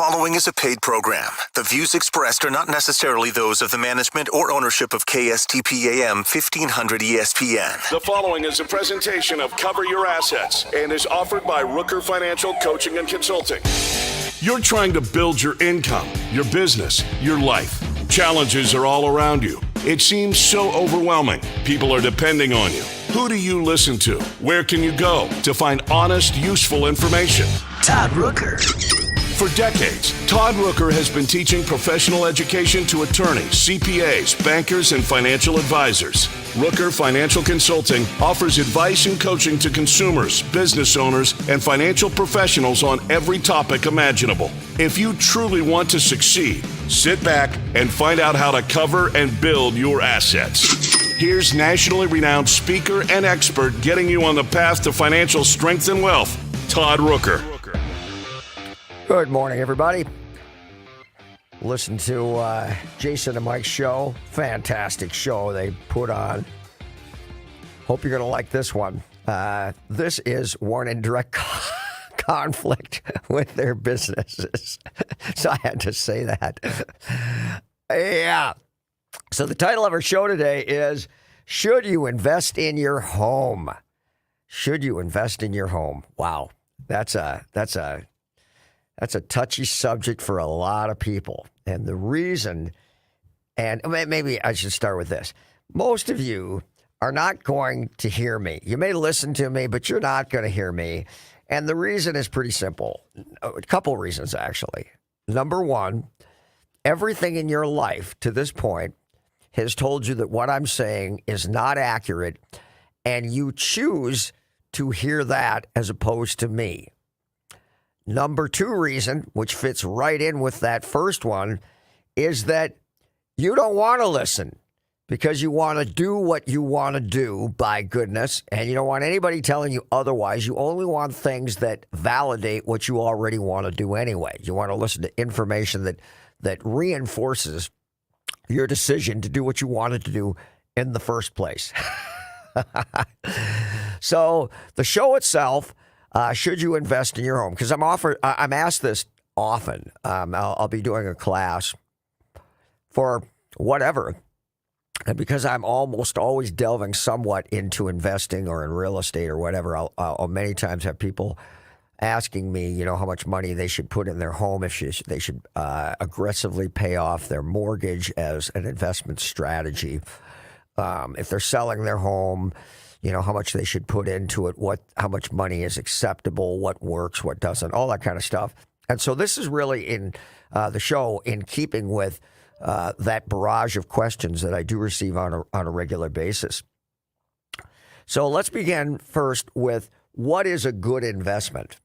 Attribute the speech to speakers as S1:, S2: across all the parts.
S1: following is a paid program. The views expressed are not necessarily those of the management or ownership of KSTP-AM 1500 ESPN.
S2: The following is a presentation of Cover Your Assets and is offered by Rooker Financial Coaching and Consulting. You're trying to build your income, your business, your life. Challenges are all around you. It seems so overwhelming. People are depending on you. Who do you listen to? Where can you go to find honest, useful information?
S3: Todd Rooker.
S2: For decades, Todd Rooker has been teaching professional education to attorneys, CPAs, bankers, and financial advisors. Rooker Financial Consulting offers advice and coaching to consumers, business owners, and financial professionals on every topic imaginable. If you truly want to succeed, sit back and find out how to cover and build your assets. Here's nationally renowned speaker and expert getting you on the path to financial strength and wealth, Todd Rooker.
S4: Good morning, everybody. Listen to Jason and Mike's show. Fantastic show they put on. Hope you're going to like this one. This is one in direct conflict with their businesses. So I had to say that. Yeah. So the title of our show today is, Should You Invest in Your Home? Should you invest in your home? Wow. That's a touchy subject for a lot of people. And the reason, and maybe I should start with this. Most of you are not going to hear me. You may listen to me, but you're not going to hear me. And the reason is pretty simple. A couple reasons, actually. Number one, everything in your life to this point has told you that what I'm saying is not accurate, and you choose to hear that as opposed to me. Number two reason, which fits right in with that first one, is that you don't want to listen because you want to do what you want to do, by goodness, and you don't want anybody telling you otherwise. You only want things that validate what you already want to do anyway. You want to listen to information that reinforces your decision to do what you wanted to do in the first place. So the show itself, should you invest in your home? Because I'm asked this often. I'll be doing a class for whatever. And because I'm almost always delving somewhat into investing or in real estate or whatever, I'll many times have people asking me, how much money they should put in their home, if they should aggressively pay off their mortgage as an investment strategy. If they're selling their home, how much they should put into it, how much money is acceptable, what works, what doesn't, all that kind of stuff. And so this is really in the show in keeping with that barrage of questions that I do receive on a regular basis. So let's begin first with, what is a good investment?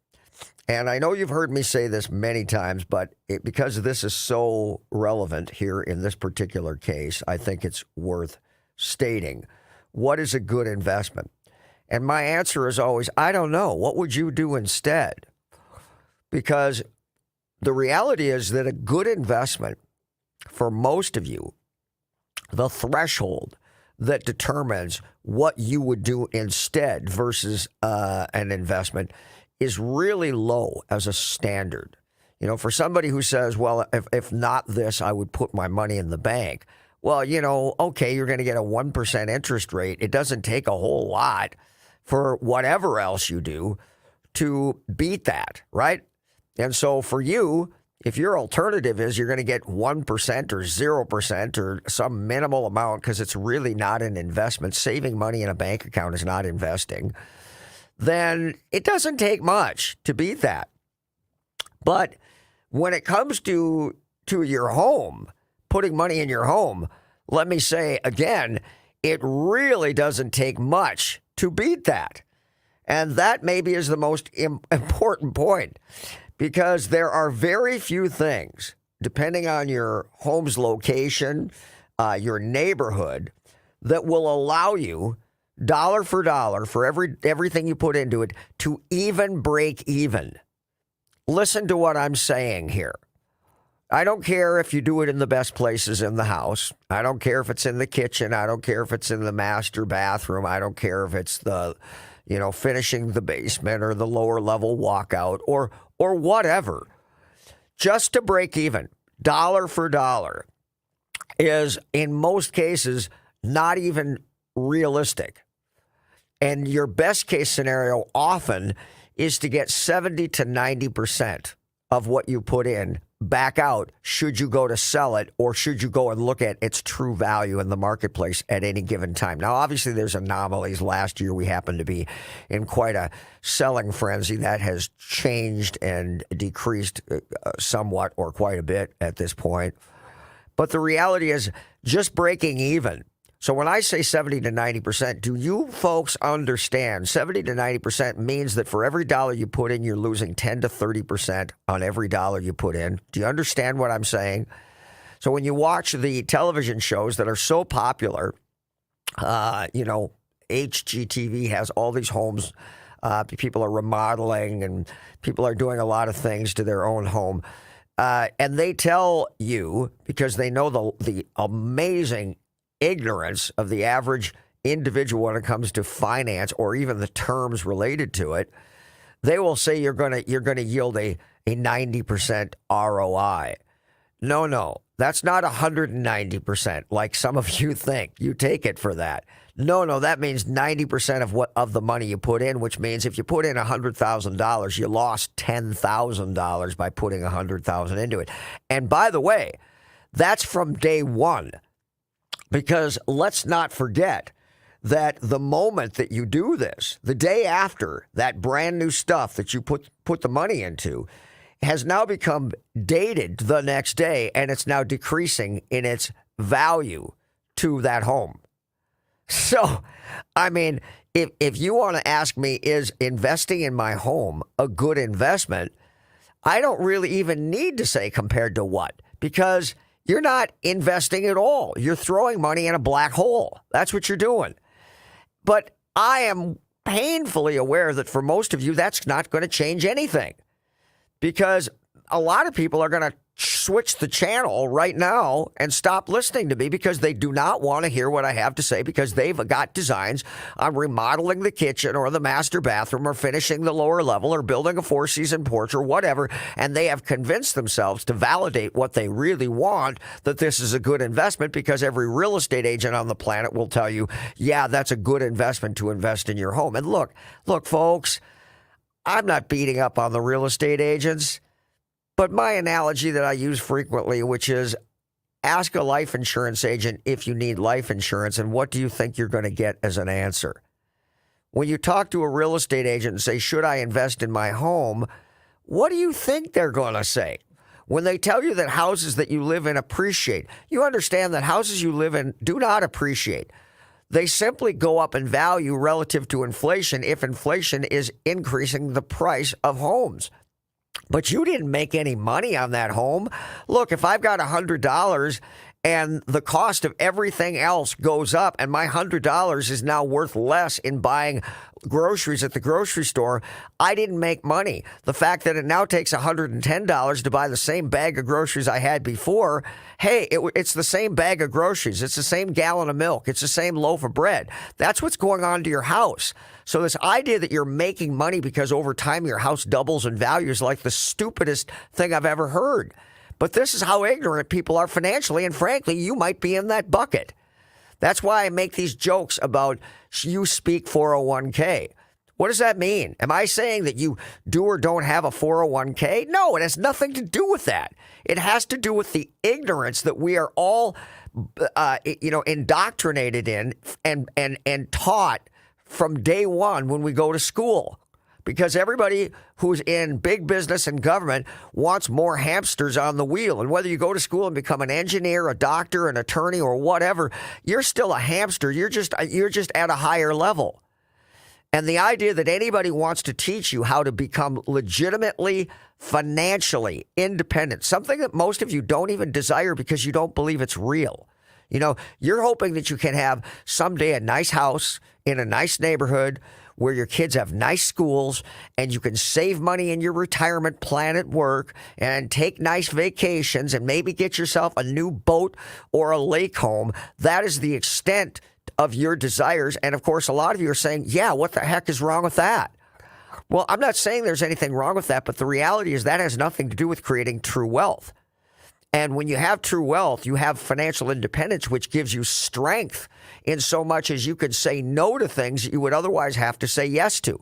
S4: And I know you've heard me say this many times, but because this is so relevant here in this particular case, I think it's worth stating. What is a good investment? And my answer is always, I don't know. What would you do instead? Because the reality is that a good investment, for most of you, the threshold that determines what you would do instead versus an investment is really low as a standard. For somebody who says, well, if not this, I would put my money in the bank. Well, okay, you're going to get a 1% interest rate. It doesn't take a whole lot for whatever else you do to beat that, right? And so for you, if your alternative is you're going to get 1% or 0% or some minimal amount because it's really not an investment, saving money in a bank account is not investing, then it doesn't take much to beat that. But when it comes to your home, putting money in your home, let me say again, it really doesn't take much to beat that. And that maybe is the most important point, because there are very few things, depending on your home's location, your neighborhood, that will allow you, dollar for everything you put into it, to even break even. Listen to what I'm saying here. I don't care if you do it in the best places in the house. I don't care if it's in the kitchen. I don't care if it's in the master bathroom. I don't care if it's the, finishing the basement or the lower level walkout or whatever. just to break even, dollar for dollar, is in most cases not even realistic. And your best case scenario often is to get 70 to 90% of what you put in back out should you go to sell it, or should you go and look at its true value in the marketplace at any given time. Now, obviously, there's anomalies. Last year, we happened to be in quite a selling frenzy. That has changed and decreased somewhat or quite a bit at this point. But the reality is just breaking even. So when I say 70 to 90%, do you folks understand 70 to 90% means that for every dollar you put in, you're losing 10 to 30% on every dollar you put in? Do you understand what I'm saying? So when you watch the television shows that are so popular, HGTV has all these homes. People are remodeling and people are doing a lot of things to their own home. And they tell you, because they know the amazing ignorance of the average individual when it comes to finance or even the terms related to it, they will say you're gonna yield a 90% ROI. No, that's not 190% like some of you think. You take it for that. No, that means 90% of the money you put in, which means if you put in $100,000, you lost $10,000 by putting $100,000 into it. And by the way, that's from day one. Because let's not forget that the moment that you do this, the day after, that brand new stuff that you put the money into has now become dated the next day, and it's now decreasing in its value to that home. So, I mean, if you want to ask me, is investing in my home a good investment, I don't really even need to say compared to what, because you're not investing at all. You're throwing money in a black hole. That's what you're doing. But I am painfully aware that for most of you, that's not going to change anything, because a lot of people are going to switch the channel right now and stop listening to me because they do not want to hear what I have to say, because they've got designs on remodeling the kitchen or the master bathroom or finishing the lower level or building a 4-season porch or whatever, and they have convinced themselves to validate what they really want, that this is a good investment, because every real estate agent on the planet will tell you, yeah, that's a good investment to invest in your home. And look, folks, I'm not beating up on the real estate agents. But my analogy that I use frequently, which is ask a life insurance agent if you need life insurance, and what do you think you're going to get as an answer? When you talk to a real estate agent and say, should I invest in my home? What do you think they're going to say? When they tell you that houses that you live in appreciate, you understand that houses you live in do not appreciate. They simply go up in value relative to inflation if inflation is increasing the price of homes. But you didn't make any money on that home. Look, if I've got $100 and the cost of everything else goes up and my $100 is now worth less in buying groceries at the grocery store, I didn't make money. The fact that it now takes $110 to buy the same bag of groceries I had before, hey, it's the same bag of groceries. It's the same gallon of milk. It's the same loaf of bread. That's what's going on to your house. So this idea that you're making money because over time your house doubles in value is like the stupidest thing I've ever heard. But this is how ignorant people are financially, and frankly, you might be in that bucket. That's why I make these jokes about you speak 401k. What does that mean? Am I saying that you do or don't have a 401k? No, it has nothing to do with that. It has to do with the ignorance that we are all, indoctrinated in and taught from day one when we go to school. Because everybody who's in big business and government wants more hamsters on the wheel. And whether you go to school and become an engineer, a doctor, an attorney, or whatever, you're still a hamster. You're just at a higher level. And the idea that anybody wants to teach you how to become legitimately financially independent, something that most of you don't even desire because you don't believe it's real. You know, you're hoping that you can have someday a nice house in a nice neighborhood where your kids have nice schools and you can save money in your retirement plan at work and take nice vacations and maybe get yourself a new boat or a lake home. That is the extent of your desires. And of course, a lot of you are saying, yeah, what the heck is wrong with that? Well, I'm not saying there's anything wrong with that, but the reality is that has nothing to do with creating true wealth. And when you have true wealth, you have financial independence, which gives you strength in so much as you could say no to things that you would otherwise have to say yes to.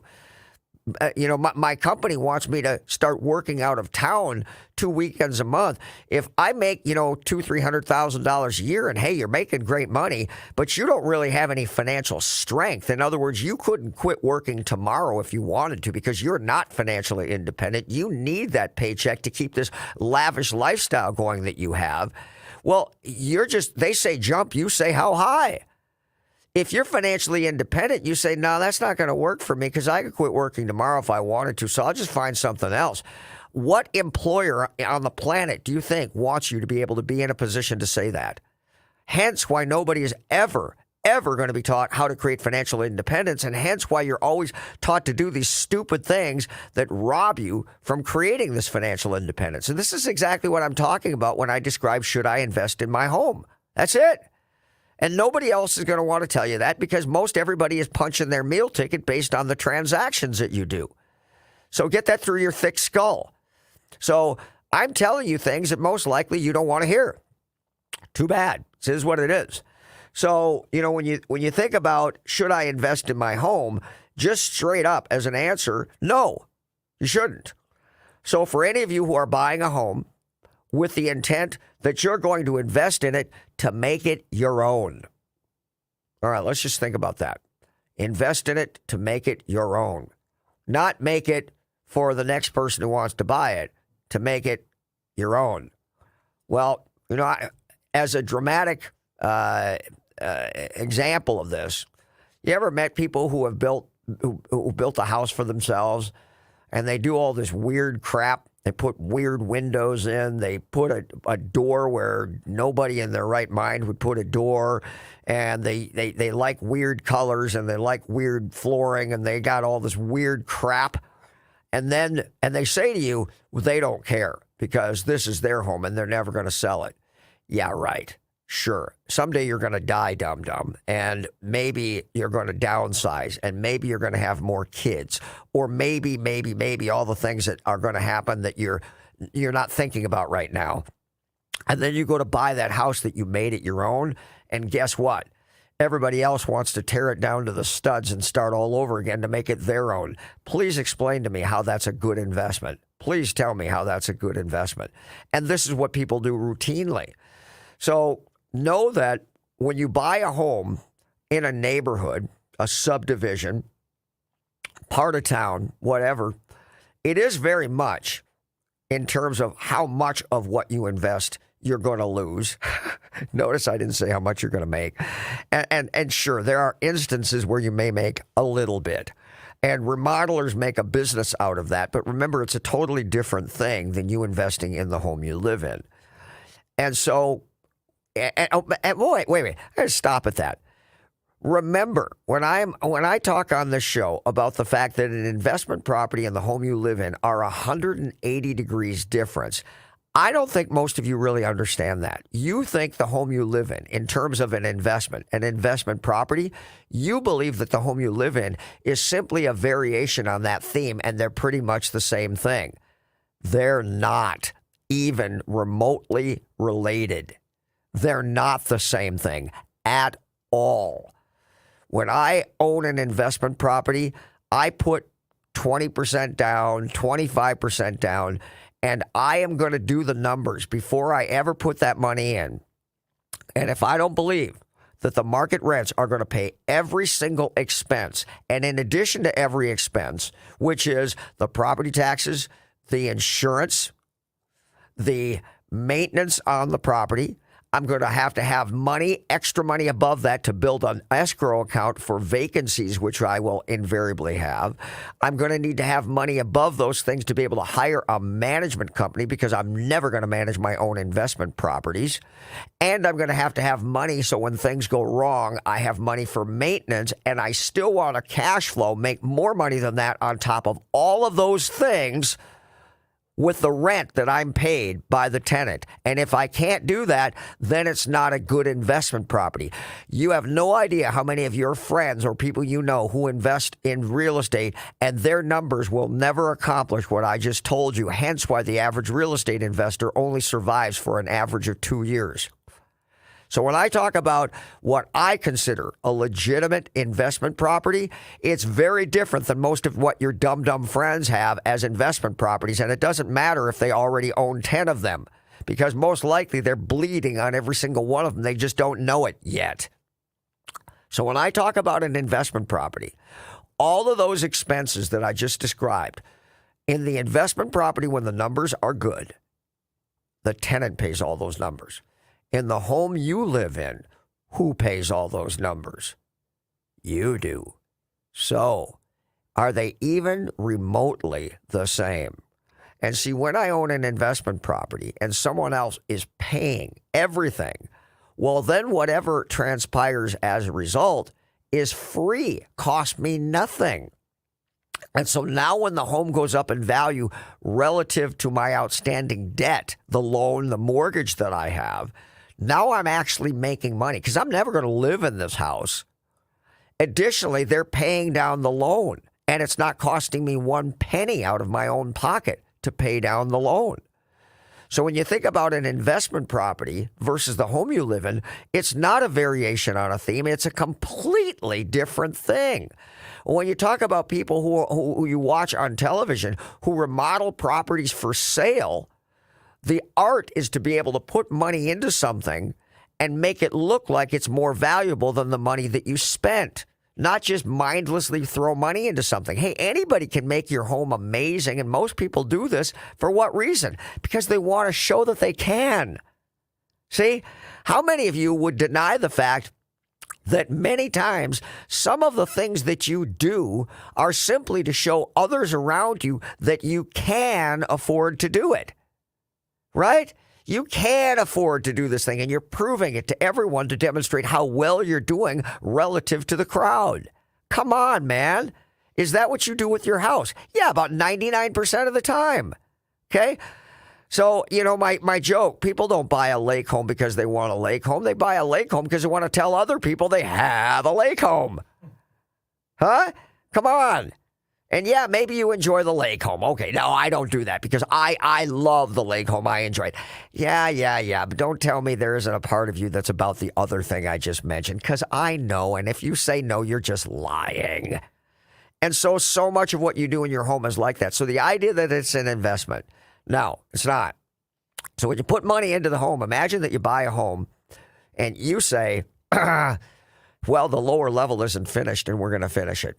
S4: My company wants me to start working out of town 2 weekends a month. If I make, $200,000-$300,000 a year, and hey, you're making great money, but you don't really have any financial strength. In other words, you couldn't quit working tomorrow if you wanted to because you're not financially independent. You need that paycheck to keep this lavish lifestyle going that you have. Well, they say jump, you say how high. If you're financially independent, you say, no, that's not going to work for me because I could quit working tomorrow if I wanted to, so I'll just find something else. What employer on the planet do you think wants you to be able to be in a position to say that? Hence why nobody is ever going to be taught how to create financial independence, and hence why you're always taught to do these stupid things that rob you from creating this financial independence. And this is exactly what I'm talking about when I describe should I invest in my home. That's it. And nobody else is going to want to tell you that because most everybody is punching their meal ticket based on the transactions that you do. So get that through your thick skull. So I'm telling you things that most likely you don't want to hear. Too bad. This is what it is. So, when you think about should I invest in my home, just straight up as an answer, no, you shouldn't. So for any of you who are buying a home with the intent that you're going to invest in it to make it your own. All right, let's just think about that. Invest in it to make it your own. Not make it for the next person who wants to buy it, to make it your own. Well, as a dramatic example of this, you ever met people who have built a house for themselves and they do all this weird crap? They put weird windows in. They put a door where nobody in their right mind would put a door. And they like weird colors and they like weird flooring and they got all this weird crap. And they say to you, well, they don't care because this is their home and they're never going to sell it. Yeah, right. Sure. Someday you're going to die, dum-dum, and maybe you're going to downsize, and maybe you're going to have more kids, or maybe all the things that are going to happen that you're not thinking about right now. And then you go to buy that house that you made it your own, and guess what? Everybody else wants to tear it down to the studs and start all over again to make it their own. Please explain to me how that's a good investment. Please tell me how that's a good investment. And this is what people do routinely. So know that when you buy a home in a neighborhood, a subdivision, part of town, whatever, it is very much in terms of how much of what you invest you're going to lose. Notice I didn't say how much you're going to make. And sure, there are instances where you may make a little bit. And remodelers make a business out of that. But remember, it's a totally different thing than you investing in the home you live in. And so, wait, I gotta stop at that. Remember, when I talk on this show about the fact that an investment property and the home you live in are 180 degrees difference, I don't think most of you really understand that. You think the home you live in terms of an investment property, you believe that the home you live in is simply a variation on that theme, and they're pretty much the same thing. They're not even remotely related. They're not the same thing at all. When I own an investment property, I put 20% down, 25% down, and I am going to do the numbers before I ever put that money in. And if I don't believe that the market rents are going to pay every single expense, and in addition to every expense, which is the property taxes, the insurance, the maintenance on the property, I'm going to have money, extra money above that to build an escrow account for vacancies, which I will invariably have. I'm going to need to have money above those things to be able to hire a management company because I'm never going to manage my own investment properties. And I'm going to have money so when things go wrong, I have money for maintenance, and I still want a cash flow, make more money than that on top of all of those things with the rent that I'm paid by the tenant. And if I can't do that, then it's not a good investment property. You have no idea how many of your friends or people you know who invest in real estate, and their numbers will never accomplish what I just told you. Hence why the average real estate investor only survives for an average of 2 years. So when I talk about what I consider a legitimate investment property, it's very different than most of what your dumb friends have as investment properties. And it doesn't matter if they already own 10 of them, because most likely they're bleeding on every single one of them. They just don't know it yet. So when I talk about an investment property, all of those expenses that I just described, in the investment property, when the numbers are good, the tenant pays all those numbers. In the home you live in, who pays all those numbers? You do. So, are they even remotely the same? And see, when I own an investment property and someone else is paying everything, well, then whatever transpires as a result is free, cost me nothing. And so now when the home goes up in value relative to my outstanding debt, the loan, the mortgage that I have, now I'm actually making money because I'm never going to live in this house. Additionally, they're paying down the loan, and it's not costing me 1 penny out of my own pocket to pay down the loan. So when you think about an investment property versus the home you live in, it's not a variation on a theme. It's a completely different thing. When you talk about people who you watch on television who remodel properties for sale, the art is to be able to put money into something and make it look like it's more valuable than the money that you spent. Not just mindlessly throw money into something. Hey, anybody can make your home amazing, and most people do this for what reason? Because they want to show that they can. See, how many of you would deny the fact that many times some of the things that you do are simply to show others around you that you can afford to do it? Right? You can afford to do this thing, and you're proving it to everyone to demonstrate how well you're doing relative to the crowd. Come on, man. Is that what you do with your house? Yeah, about 99% of the time. Okay? So, you know, my joke, people don't buy a lake home because they want a lake home. They buy a lake home because they want to tell other people they have a lake home. Huh? Come on. And yeah, maybe you enjoy the lake home. Okay, no, I don't do that because I love the lake home. I enjoy it. Yeah. But don't tell me there isn't a part of you that's about the other thing I just mentioned, because I know. And if you say no, you're just lying. And so much of what you do in your home is like that. So the idea that it's an investment, no, it's not. So when you put money into the home, imagine that you buy a home and you say, well, the lower level isn't finished and we're going to finish it.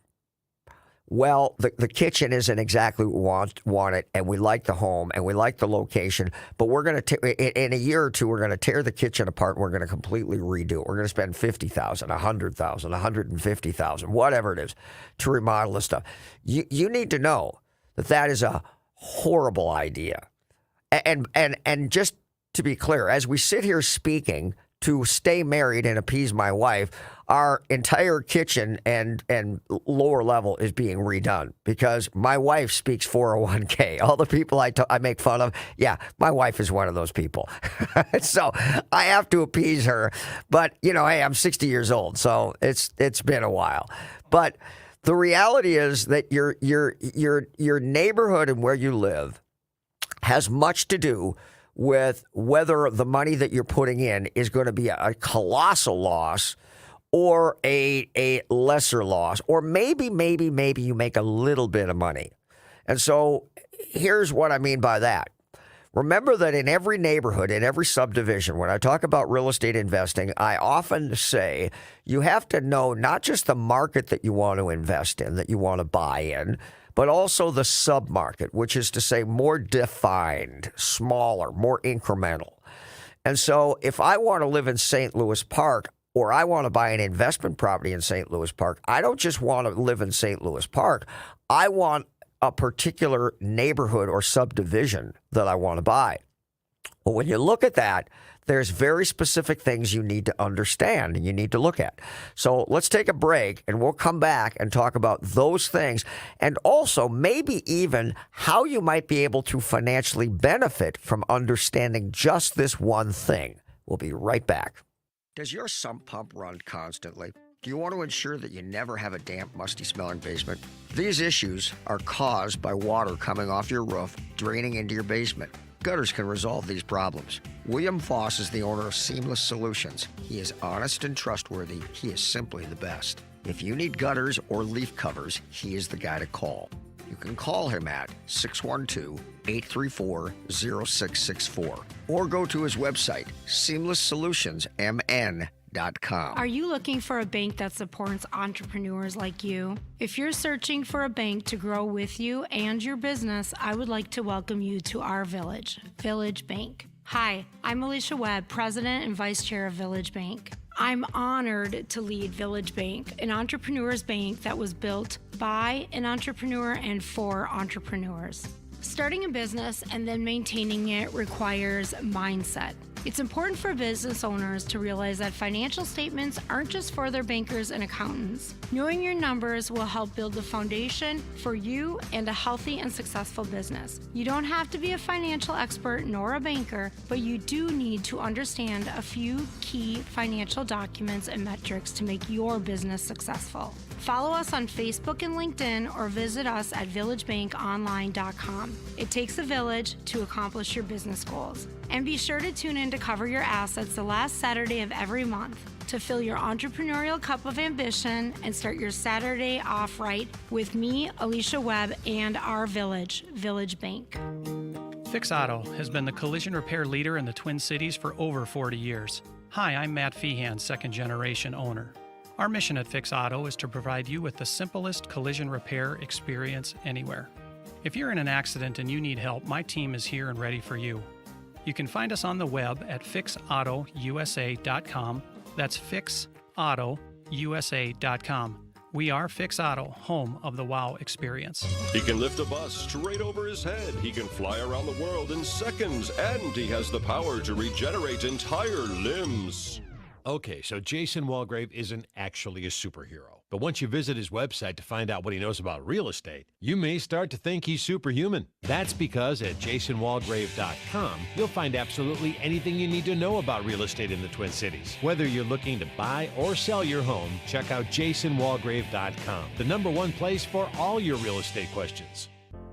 S4: Well, the kitchen isn't exactly what we want it, and we like the home, and we like the location, but we're going to, in a year or two, we're going to tear the kitchen apart, and we're going to completely redo it. We're going to spend $50,000, $100,000, $150,000, whatever it is, to remodel the stuff. You need to know that is a horrible idea. And just to be clear, as we sit here speaking to stay married and appease my wife, our entire kitchen and lower level is being redone because my wife speaks 401k. All the people I make fun of, yeah, my wife is one of those people. So I have to appease her. But, you know, hey, I'm 60 years old, so it's been a while. But the reality is that your neighborhood and where you live has much to do with whether the money that you're putting in is going to be a colossal loss or a lesser loss, or maybe you make a little bit of money. And so here's what I mean by that. Remember that in every neighborhood, in every subdivision, when I talk about real estate investing, I often say you have to know not just the market that you want to invest in, that you want to buy in, but also the submarket, which is to say more defined, smaller, more incremental. And so if I want to live in St. Louis Park, or I want to buy an investment property in St. Louis Park, I don't just want to live in St. Louis Park. I want a particular neighborhood or subdivision that I want to buy. Well, when you look at that, there's very specific things you need to understand and you need to look at. So let's take a break and we'll come back and talk about those things and also maybe even how you might be able to financially benefit from understanding just this one thing. We'll be right back. Does your sump pump run constantly? Do you want to ensure that you never have a damp, musty-smelling basement? These issues are caused by water coming off your roof, draining into your basement. Gutters can resolve these problems. William Foss is the owner of Seamless Solutions. He is honest and trustworthy. He is simply the best. If you need gutters or leaf covers, he is the guy to call. You can call him at 612-834-0664 or go to his website, seamlesssolutionsmn.com.
S3: Are you looking for a bank that supports entrepreneurs like you? If you're searching for a bank to grow with you and your business, I would like to welcome you to our Village Bank. Hi, I'm Alicia Webb, President and Vice Chair of Village Bank. I'm honored to lead Village Bank, an entrepreneur's bank that was built by an entrepreneur and for entrepreneurs. Starting a business and then maintaining it requires mindset. It's important for business owners to realize that financial statements aren't just for their bankers and accountants. Knowing your numbers will help build the foundation for you and a healthy and successful business. You don't have to be a financial expert nor a banker, but you do need to understand a few key financial documents and metrics to make your business successful. Follow us on Facebook and LinkedIn or visit us at villagebankonline.com. It takes a village to accomplish your business goals. And be sure to tune in to Cover Your Assets the last Saturday of every month to fill your entrepreneurial cup of ambition and start your Saturday off right with me, Alicia Webb, and our Village Bank.
S5: Fix Auto has been the collision repair leader in the Twin Cities for over 40 years. Hi, I'm Matt Feehan, second-generation owner. Our mission at Fix Auto is to provide you with the simplest collision repair experience anywhere. If you're in an accident and you need help, my team is here and ready for you. You can find us on the web at fixautousa.com. That's fixautousa.com. We are Fix Auto, home of the WOW experience.
S6: He can lift a bus straight over his head. He can fly around the world in seconds. And he has the power to regenerate entire limbs.
S7: Okay, so Jason Walgrave isn't actually a superhero. But once you visit his website to find out what he knows about real estate, you may start to think he's superhuman. That's because at jasonwalgrave.com, you'll find absolutely anything you need to know about real estate in the Twin Cities. Whether you're looking to buy or sell your home, check out jasonwalgrave.com, the #1 place for all your real estate questions.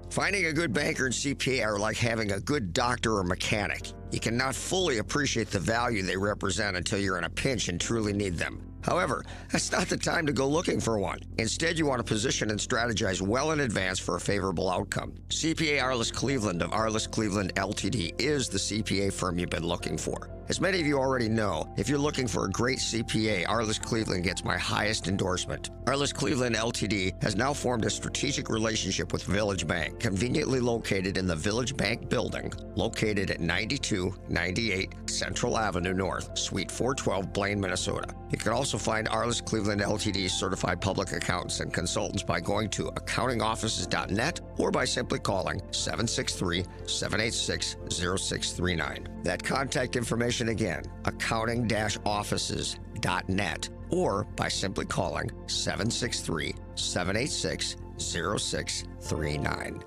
S4: Finding a good banker and CPA are like having a good doctor or mechanic. You cannot fully appreciate the value they represent until you're in a pinch and truly need them. However, that's not the time to go looking for one. Instead, you want to position and strategize well in advance for a favorable outcome. CPA Arliss Cleveland of Arliss Cleveland LTD is the CPA firm you've been looking for. As many of you already know, if you're looking for a great CPA, Arliss Cleveland gets my highest endorsement. Arliss Cleveland LTD has now formed a strategic relationship with Village Bank, conveniently located in the Village Bank building, located at 9298 Central Avenue North, Suite 412, Blaine, Minnesota. You can also find Arliss Cleveland LTD's certified public accountants and consultants by going to accountingoffices.net or by simply calling 763-786-0639. That contact information again, accounting-offices.net or by simply calling 763-786-0639.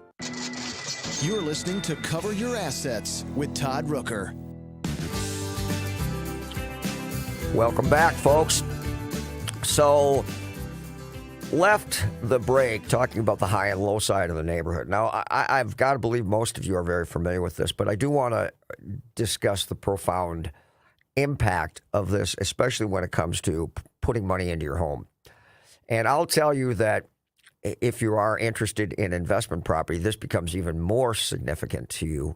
S8: You're listening to Cover Your Assets with Todd Rooker.
S4: Welcome back, folks. So, left the break talking about the high and low side of the neighborhood. Now, I've got to believe most of you are very familiar with this, but I do want to discuss the profound impact of this, especially when it comes to putting money into your home. And I'll tell you that if you are interested in investment property, this becomes even more significant to you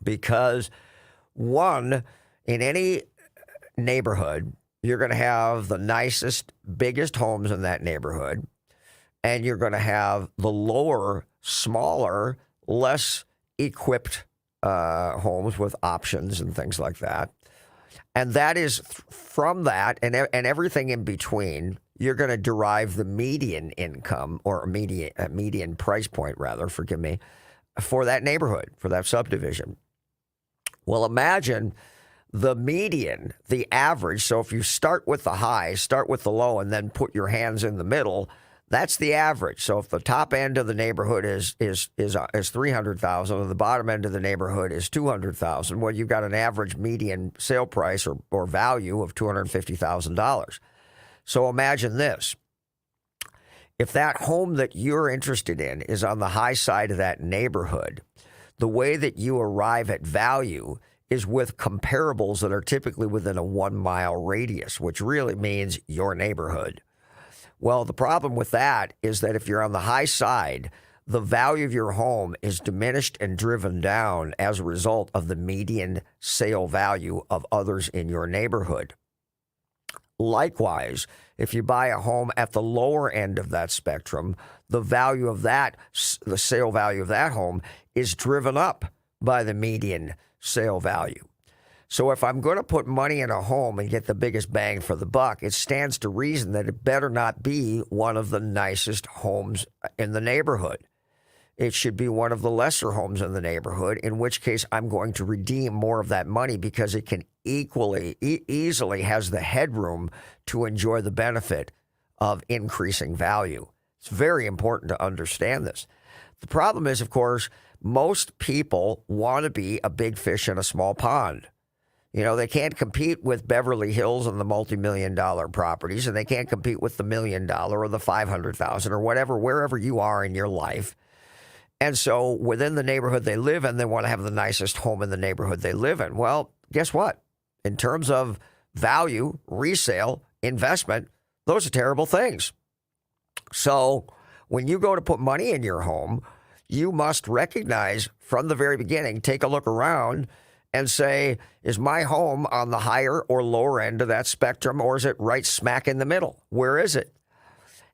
S4: because, one, in any neighborhood, you're going to have the nicest, biggest homes in that neighborhood, and you're going to have the lower, smaller, less equipped homes with options and things like that. And that is from that and everything in between, you're going to derive the median income or median price point, rather, forgive me, for that neighborhood, for that subdivision. Well, imagine the median, the average. So if you start with the high, start with the low, and then put your hands in the middle, that's the average. So if the top end of the neighborhood is 300,000 and the bottom end of the neighborhood is 200,000, well, you've got an average median sale price or value of $250,000. So imagine this. If that home that you're interested in is on the high side of that neighborhood, the way that you arrive at value is with comparables that are typically within a 1 mile radius, which really means your neighborhood. Well, the problem with that is that if you're on the high side, the value of your home is diminished and driven down as a result of the median sale value of others in your neighborhood. Likewise, if you buy a home at the lower end of that spectrum, the sale value of that home is driven up by the median sale value. So if I'm going to put money in a home and get the biggest bang for the buck, it stands to reason that it better not be one of the nicest homes in the neighborhood. It should be one of the lesser homes in the neighborhood, in which case I'm going to redeem more of that money because it can easily has the headroom to enjoy the benefit of increasing value. It's very important to understand this. The problem is, of course, most people want to be a big fish in a small pond. You know, they can't compete with Beverly Hills and the multi-million-dollar properties, and they can't compete with the $1 million or the $500,000 or whatever, wherever you are in your life. And so within the neighborhood they live in, they want to have the nicest home in the neighborhood they live in. Well, guess what? In terms of value, resale, investment, those are terrible things. So when you go to put money in your home, you must recognize from the very beginning, take a look around and say, is my home on the higher or lower end of that spectrum, or is it right smack in the middle? Where is it?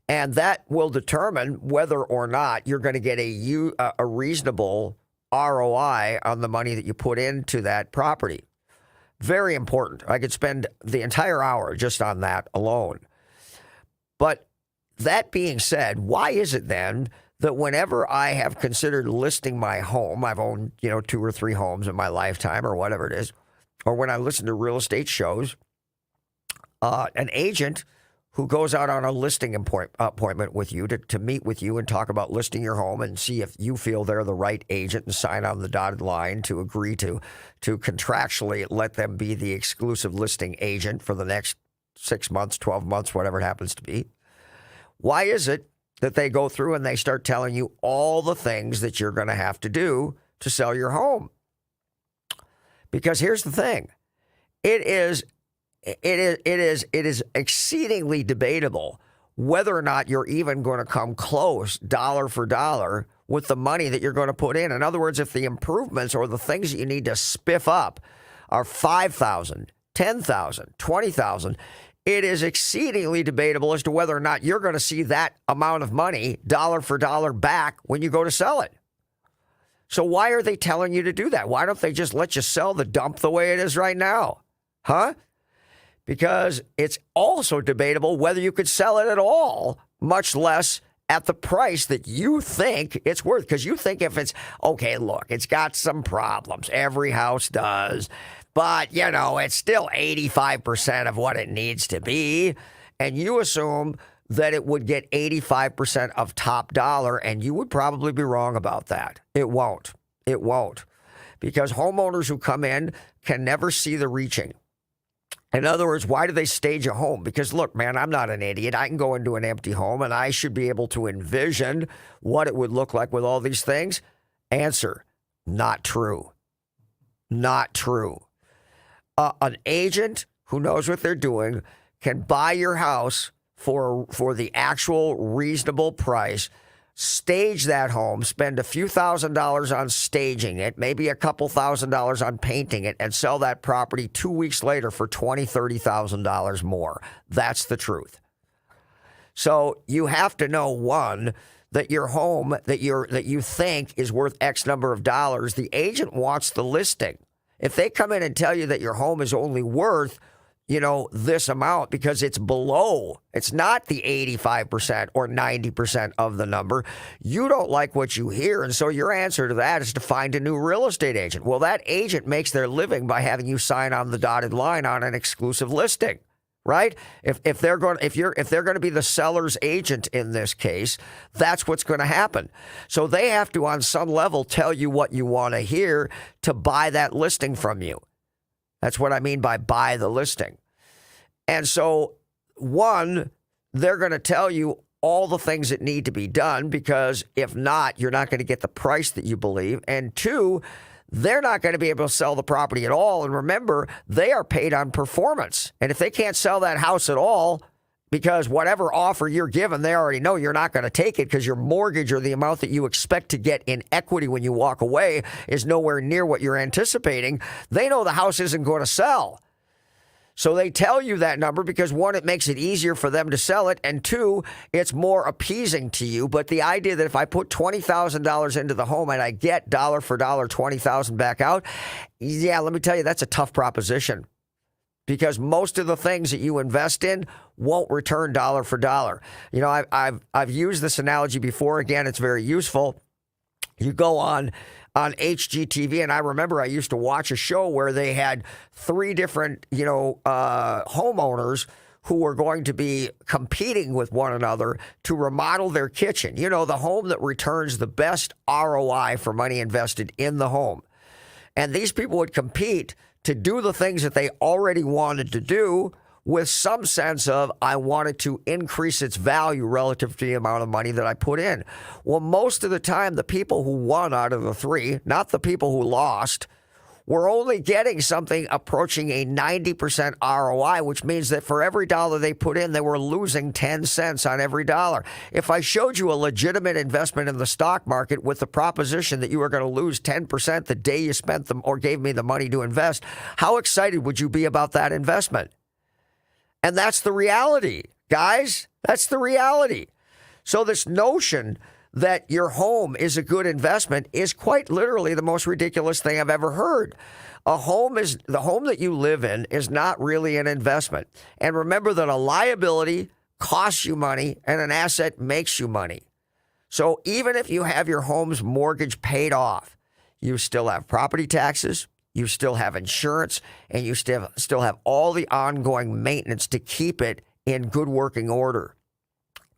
S4: And that will determine whether or not you're going to get a reasonable ROI on the money that you put into that property. Very important. I could spend the entire hour just on that alone. But that being said, why is it then that whenever I have considered listing my home, I've owned, 2 or 3 homes in my lifetime or whatever it is, or when I listen to real estate shows, an agent who goes out on a listing appointment with you to meet with you and talk about listing your home and see if you feel they're the right agent and sign on the dotted line to agree to contractually let them be the exclusive listing agent for the next 6 months, 12 months, whatever it happens to be. Why is it that they go through and they start telling you all the things that you're going to have to do to sell your home? Because here's the thing. It is exceedingly debatable whether or not you're even going to come close dollar for dollar with the money that you're going to put in. In other words, if the improvements or the things that you need to spiff up are $5,000, $10,000, $20,000, it is exceedingly debatable as to whether or not you're going to see that amount of money dollar for dollar back when you go to sell it. So why are they telling you to do that? Why don't they just let you sell the dump the way it is right now? Huh? Because it's also debatable whether you could sell it at all, much less at the price that you think it's worth. Because you think if it's, okay, look, it's got some problems. Every house does. But, it's still 85% of what it needs to be. And you assume that it would get 85% of top dollar, and you would probably be wrong about that. It won't. It won't. Because homeowners who come in can never see the reaching. In other words, why do they stage a home? Because, look, man, I'm not an idiot. I can go into an empty home, and I should be able to envision what it would look like with all these things. Answer, not true. Not true. An agent who knows what they're doing can buy your house for the actual reasonable price, stage that home, spend a few $1,000s on staging it, maybe a couple $1,000s on painting it, and sell that property 2 weeks later for $20,000, $30,000 more. That's the truth. So you have to know, one, that your home that you think is worth X number of dollars, the agent wants the listing. If they come in and tell you that your home is only worth this amount because it's below. It's not the 85% or 90% of the number. You don't like what you hear. And so your answer to that is to find a new real estate agent. Well, that agent makes their living by having you sign on the dotted line on an exclusive listing, right? If they're going to be the seller's agent in this case, that's what's going to happen. So they have to, on some level, tell you what you want to hear to buy that listing from you. That's what I mean by buy the listing. And so, one, they're going to tell you all the things that need to be done because if not, you're not going to get the price that you believe. And two, they're not going to be able to sell the property at all. And remember, they are paid on performance. And if they can't sell that house at all, because whatever offer you're given, they already know you're not going to take it because your mortgage or the amount that you expect to get in equity when you walk away is nowhere near what you're anticipating. They know the house isn't going to sell. So they tell you that number because, one, it makes it easier for them to sell it, and two, it's more appeasing to you. But the idea that if I put $20,000 into the home and I get dollar for dollar $20,000 back out, yeah, let me tell you, that's a tough proposition. Because most of the things that you invest in won't return dollar for dollar. I've used this analogy before. Again, it's very useful. You go on HGTV, and I remember I used to watch a show where they had three different, homeowners who were going to be competing with one another to remodel their kitchen. The home that returns the best ROI for money invested in the home. And these people would compete to do the things that they already wanted to do with some sense of, I wanted to increase its value relative to the amount of money that I put in. Well, most of the time, the people who won out of the three, not the people who lost, were only getting something approaching a 90% ROI, which means that for every dollar they put in, they were losing 10 cents on every dollar. If I showed you a legitimate investment in the stock market with the proposition that you were going to lose 10% the day you spent them or gave me the money to invest, how excited would you be about that investment? And that's the reality, guys. That's the reality. So this notion that your home is a good investment is quite literally the most ridiculous thing I've ever heard. The home that you live in is not really an investment. And remember that a liability costs you money and an asset makes you money. So even if you have your home's mortgage paid off, you still have property taxes, you still have insurance, and you still have all the ongoing maintenance to keep it in good working order.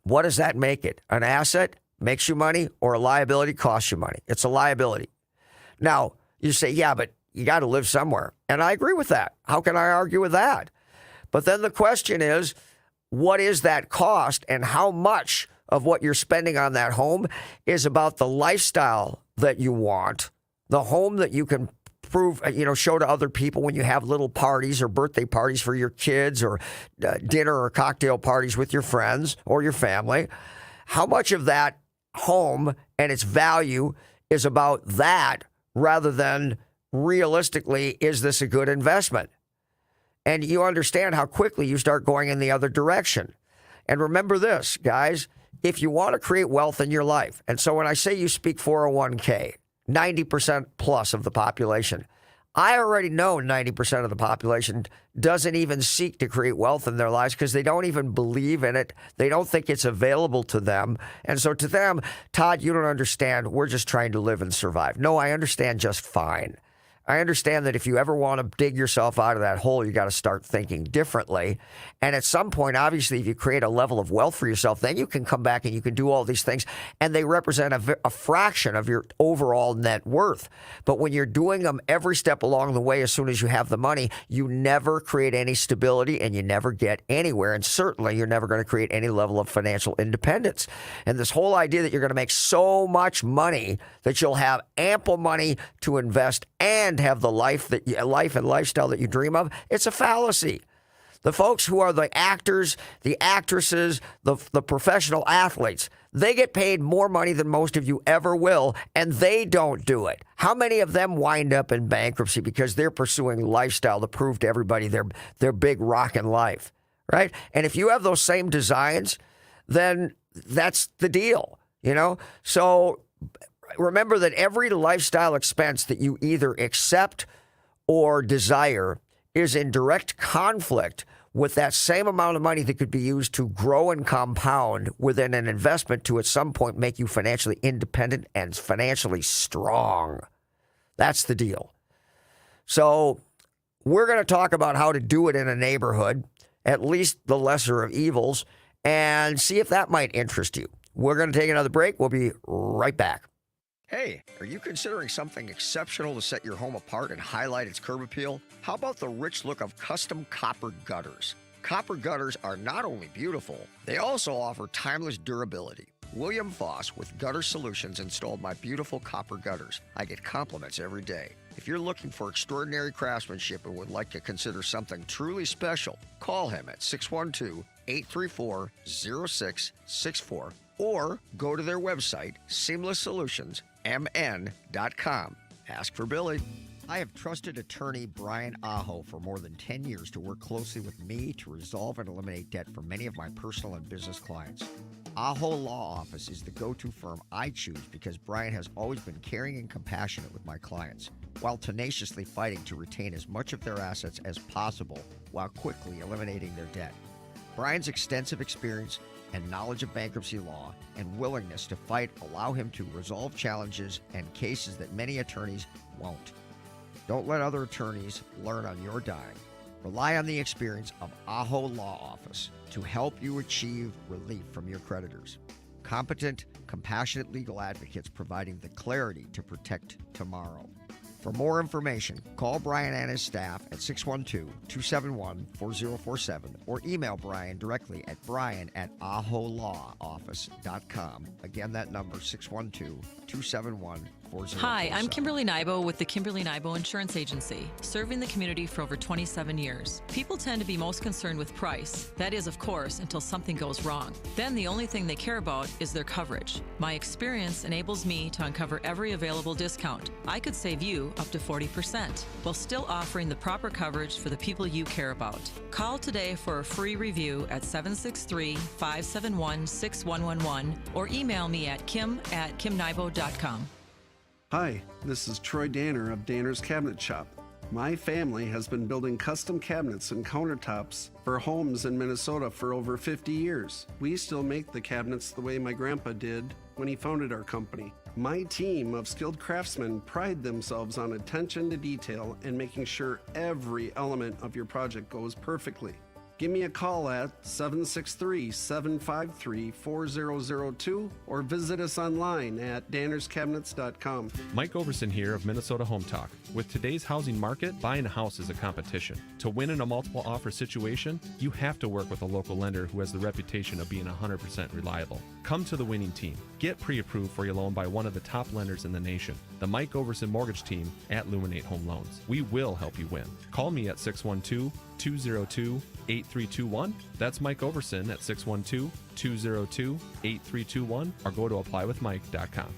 S4: What does that make it? An asset? Makes you money, or a liability costs you money? It's a liability. Now, you say, yeah, but you got to live somewhere. And I agree with that. How can I argue with that? But then the question is, what is that cost, and how much of what you're spending on that home is about the lifestyle that you want, the home that you can show to other people when you have little parties or birthday parties for your kids or dinner or cocktail parties with your friends or your family. How much of that home and its value is about that rather than realistically, is this a good investment? And you understand how quickly you start going in the other direction. And remember this, guys, if you want to create wealth in your life, and so when I say you speak 401k, 90% plus of the population, I already know 90% of the population doesn't even seek to create wealth in their lives because they don't even believe in it. They don't think it's available to them. And so to them, Todd, you don't understand. We're just trying to live and survive. No, I understand just fine. I understand that if you ever want to dig yourself out of that hole, you got to start thinking differently. And at some point, obviously, if you create a level of wealth for yourself, then you can come back and you can do all these things, and they represent a fraction of your overall net worth. But when you're doing them every step along the way, as soon as you have the money, you never create any stability and you never get anywhere. And certainly, you're never going to create any level of financial independence. And this whole idea that you're going to make so much money that you'll have ample money to invest and have the life and lifestyle that you dream of, it's a fallacy. The folks who are the actors, the actresses, the professional athletes, they get paid more money than most of you ever will, and they don't do it. How many of them wind up in bankruptcy because they're pursuing lifestyle to prove to everybody they're big rock in life, right? And if you have those same designs, then that's the deal, So remember that every lifestyle expense that you either accept or desire is in direct conflict with that same amount of money that could be used to grow and compound within an investment to at some point make you financially independent and financially strong. That's the deal. So we're going to talk about how to do it in a neighborhood, at least the lesser of evils, and see if that might interest you. We're going to take another break. We'll be right back. Hey, are you considering something exceptional to set your home apart and highlight its curb appeal? How about the rich look of custom copper gutters? Copper gutters are not only beautiful, they also offer timeless durability. William Foss with Gutter Solutions installed my beautiful copper gutters. I get compliments every day. If you're looking for extraordinary craftsmanship and would like to consider something truly special, call him at 612-834-0664 or go to their website, seamlesssolutionsmn.com. Ask for Billy. I have trusted attorney Brian Aho for more than 10 years to work closely with me to resolve and eliminate debt for many of my personal and business clients. Aho Law Office is the go-to firm I choose because Brian has always been caring and compassionate with my clients, while tenaciously fighting to retain as much of their assets as possible while quickly eliminating their debt. Brian's extensive experience and knowledge of bankruptcy law and willingness to fight allow him to resolve challenges and cases that many attorneys won't. Don't let other attorneys learn on your dime. Rely on the experience of Aho Law Office to help you achieve relief from your creditors. Competent, compassionate legal advocates providing the clarity to protect tomorrow. For more information, call Brian and his staff at 612-271-4047 or email Brian directly at brian@aholawoffice.com. Again, that number, 612-271-4047.
S9: Hi, I'm Kimberly Nybo with the Kimberly Nybo Insurance Agency, serving the community for over 27 years. People tend to be most concerned with price. That is, of course, until something goes wrong. Then the only thing they care about is their coverage. My experience enables me to uncover every available discount. I could save you up to 40%, while still offering the proper coverage for the people you care about. Call today for a free review at 763-571-6111 or email me at kim@kimnybo.com.
S10: Hi, this is Troy Danner of Danner's Cabinet Shop. My family has been building custom cabinets and countertops for homes in Minnesota for over 50 years. We still make the cabinets the way my grandpa did when he founded our company. My team of skilled craftsmen pride themselves on attention to detail and making sure every element of your project goes perfectly. Give me a call at 763-753-4002 or visit us online at dannerscabinets.com.
S11: Mike Overson here of Minnesota Home Talk. With today's housing market, buying a house is a competition. To win in a multiple offer situation, you have to work with a local lender who has the reputation of being 100% reliable. Come to the winning team. Get pre-approved for your loan by one of the top lenders in the nation, the Mike Overson Mortgage Team at Luminate Home Loans. We will help you win. Call me at 612-202-8321. That's Mike Overson at 612-202-8321 or go to applywithmike.com.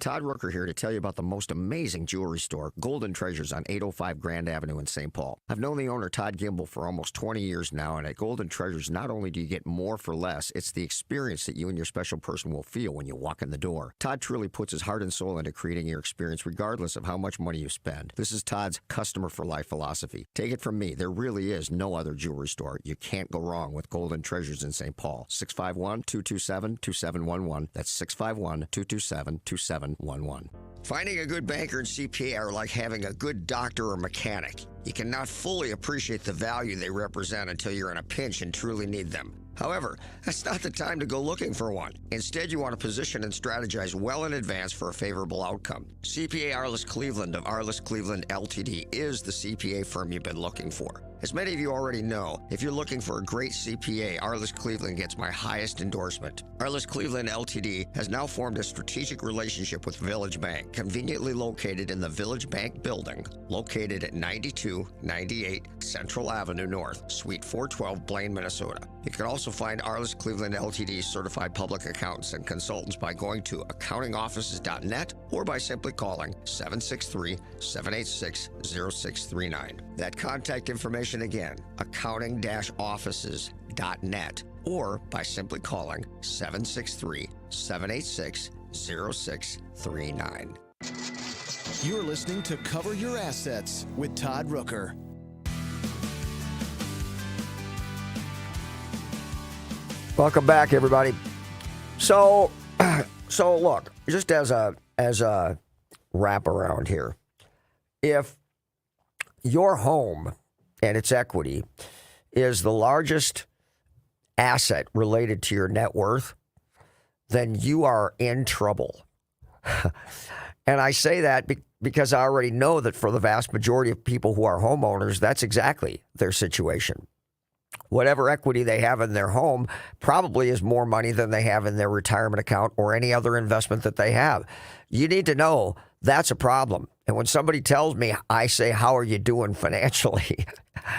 S4: Todd Rooker here to tell you about the most amazing jewelry store, Golden Treasures on 805 Grand Avenue in St. Paul. I've known the owner, Todd Gimble, for almost 20 years now, and at Golden Treasures, not only do you get more for less, it's the experience that you and your special person will feel when you walk in the door. Todd truly puts his heart and soul into creating your experience regardless of how much money you spend. This is Todd's customer for life philosophy. Take it from me, there really is no other jewelry store. You can't go wrong with Golden Treasures in St. Paul. 651-227-2711. That's 651-227-2711. Finding a good banker and CPA are like having a good doctor or mechanic. You cannot fully appreciate the value they represent until you're in a pinch and truly need them. However, that's not the time to go looking for one. Instead, you want to position and strategize well in advance for a favorable outcome. CPA Arliss Cleveland of Arliss Cleveland LTD is the CPA firm you've been looking for. As many of you already know, if you're looking for a great CPA, Arliss Cleveland gets my highest endorsement. Arliss Cleveland LTD has now formed a strategic relationship with Village Bank, conveniently located in the Village Bank building, located at 9298 Central Avenue North, Suite 412, Blaine, Minnesota. You can also find Arliss Cleveland LTD certified public accountants and consultants by going to accountingoffices.net or by simply calling 763-786-0639. That contact information again, accounting-offices.net or by simply calling 763-786-0639.
S8: You're listening to Cover Your Assets with Todd Rooker.
S4: Welcome back, everybody. So look, just as a wraparound here, if your home and its equity is the largest asset related to your net worth, then you are in trouble. And I say that because I already know that for the vast majority of people who are homeowners, that's exactly their situation. Whatever equity they have in their home probably is more money than they have in their retirement account or any other investment that they have. You need to know that's a problem. And when somebody tells me, I say, how are you doing financially?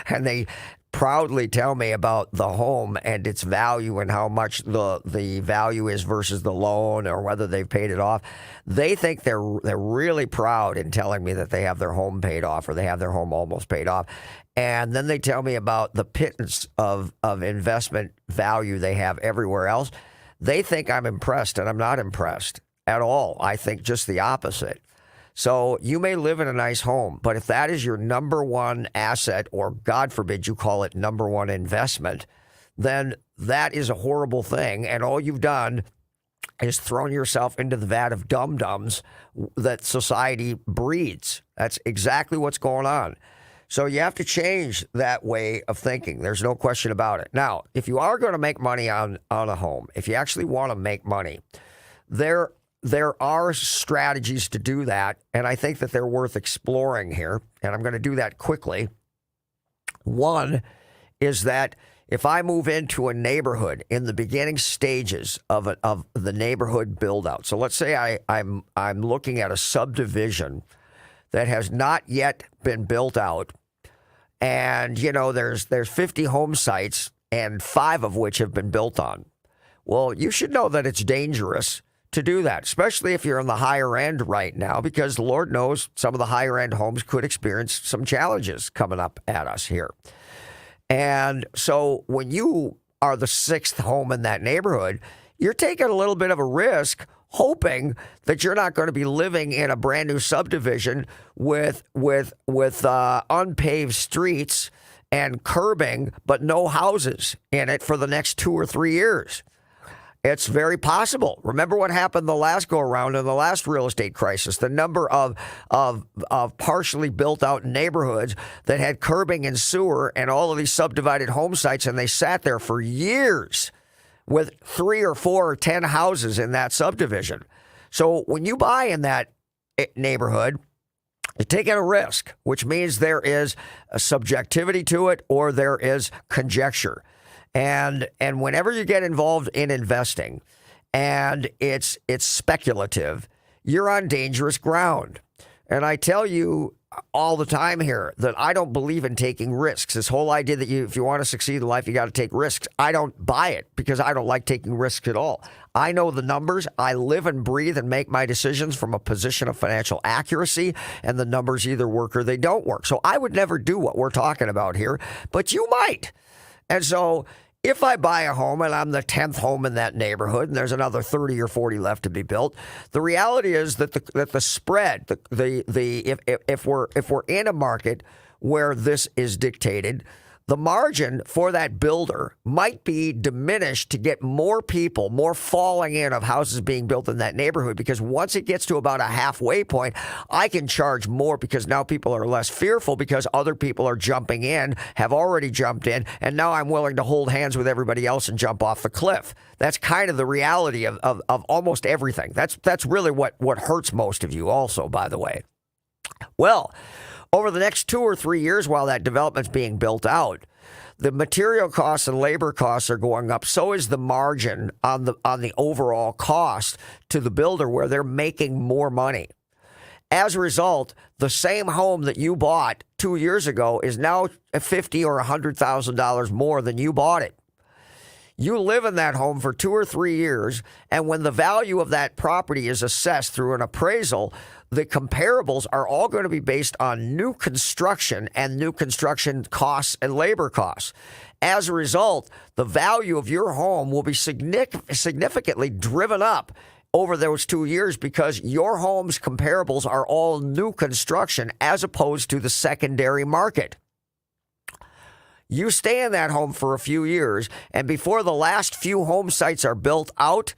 S4: And they proudly tell me about the home and its value and how much the value is versus the loan or whether they've paid it off. They think they're really proud in telling me that they have their home paid off or they have their home almost paid off. And then they tell me about the pittance of investment value they have everywhere else. They think I'm impressed, and I'm not impressed at all. I think just the opposite. So you may live in a nice home, but if that is your number one asset, or God forbid you call it number one investment, then that is a horrible thing. And all you've done is thrown yourself into the vat of dum-dums that society breeds. That's exactly what's going on. So you have to change that way of thinking. There's no question about it. Now, if you are going to make money on a home, if you actually want to make money, there are strategies to do that, and I think that they're worth exploring here, and I'm going to do that quickly. One is that if I move into a neighborhood in the beginning stages of the neighborhood build-out, so let's say I'm looking at a subdivision that has not yet been built out, and there's 50 home sites, and 5 of which have been built on. Well, you should know that it's dangerous to do that, especially if you're in the higher end right now, because Lord knows some of the higher end homes could experience some challenges coming up at us here. And so when you are the 6th home in that neighborhood, you're taking a little bit of a risk, hoping that you're not going to be living in a brand new subdivision with unpaved streets and curbing, but no houses in it for the next 2 or 3 years. It's very possible. Remember what happened the last go around in the last real estate crisis? The number of partially built out neighborhoods that had curbing and sewer and all of these subdivided home sites, and they sat there for years with 3 or 4 or 10 houses in that subdivision. So when you buy in that neighborhood, you're taking a risk, which means there is a subjectivity to it or there is conjecture. And whenever you get involved in investing and it's speculative, you're on dangerous ground. And I tell you all the time here that I don't believe in taking risks. This whole idea that if you want to succeed in life, you got to take risks. I don't buy it because I don't like taking risks at all. I know the numbers. I live and breathe and make my decisions from a position of financial accuracy, and the numbers either work or they don't work. So I would never do what we're talking about here, but you might. And so if I buy a home and I'm the 10th home in that neighborhood and there's another 30 or 40 left to be built, the reality is that the spread, if we're in a market where this is dictated, the margin for that builder might be diminished to get more people, more falling in of houses being built in that neighborhood, because once it gets to about a halfway point, I can charge more because now people are less fearful because other people are jumping in, have already jumped in, and now I'm willing to hold hands with everybody else and jump off the cliff. That's kind of the reality of almost everything. That's really what hurts most of you also, by the way. Well, over the next 2 or 3 years while that development's being built out, the material costs and labor costs are going up. So is the margin on the overall cost to the builder, where they're making more money. As a result, the same home that you bought 2 years ago is now $50,000 or $100,000 more than you bought it. You live in that home for 2 or 3 years, and when the value of that property is assessed through an appraisal, the comparables are all going to be based on new construction and new construction costs and labor costs. As a result, the value of your home will be significantly driven up over those 2 years because your home's comparables are all new construction as opposed to the secondary market. You stay in that home for a few years, and before the last few home sites are built out,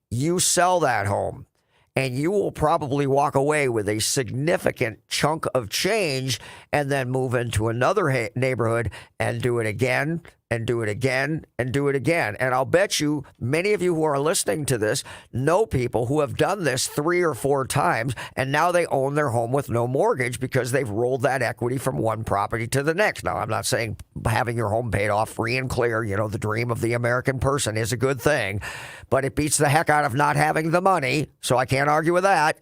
S4: you sell that home. And you will probably walk away with a significant chunk of change and then move into another neighborhood and do it again and do it again and do it again. And I'll bet you many of you who are listening to this know people who have done this 3 or 4 times, and now they own their home with no mortgage because they've rolled that equity from one property to the next. Now, I'm not saying having your home paid off free and clear, the dream of the American person is a good thing, but it beats the heck out of not having the money, so I can't argue with that.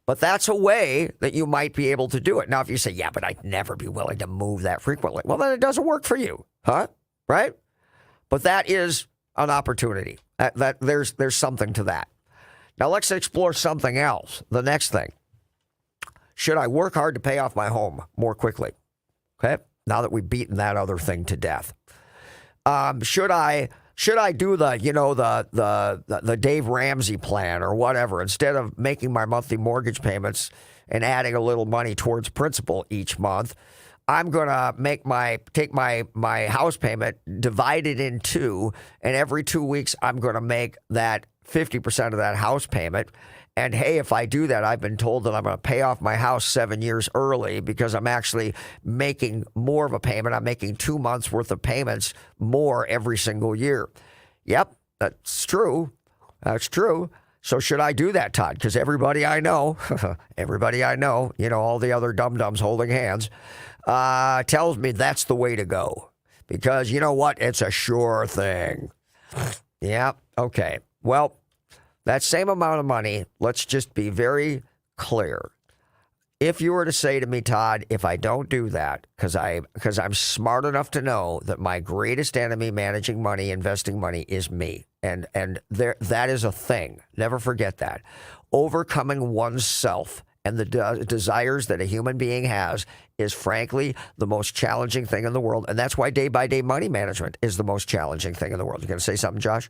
S4: But that's a way that you might be able to do it. Now, if you say, yeah, but I'd never be willing to move that frequently, well, then it doesn't work for you, huh? Right? But that is an opportunity. There's something to that. Now, let's explore something else. The next thing. Should I work hard to pay off my home more quickly? Okay? Now that we've beaten that other thing to death. Should I do the Dave Ramsey plan or whatever, instead of making my monthly mortgage payments and adding a little money towards principal each month, I'm going to take my house payment, divide it in 2, and every 2 weeks I'm going to make that 50% of that house payment. And hey, if I do that, I've been told that I'm going to pay off my house 7 years early because I'm actually making more of a payment. I'm making 2 months worth of payments more every single year. Yep, that's true. That's true. So should I do that, Todd? Because everybody I know, all the other dum-dums holding hands, tells me that's the way to go. Because you know what? It's a sure thing. Yeah, okay. Well, that same amount of money, let's just be very clear. If you were to say to me, Todd, if I don't do that, because I'm smart enough to know that my greatest enemy managing money, investing money is me. And that is a thing. Never forget that. Overcoming oneself and the desires that a human being has is, frankly, the most challenging thing in the world. And that's why day-by-day money management is the most challenging thing in the world. You going to say something, Josh?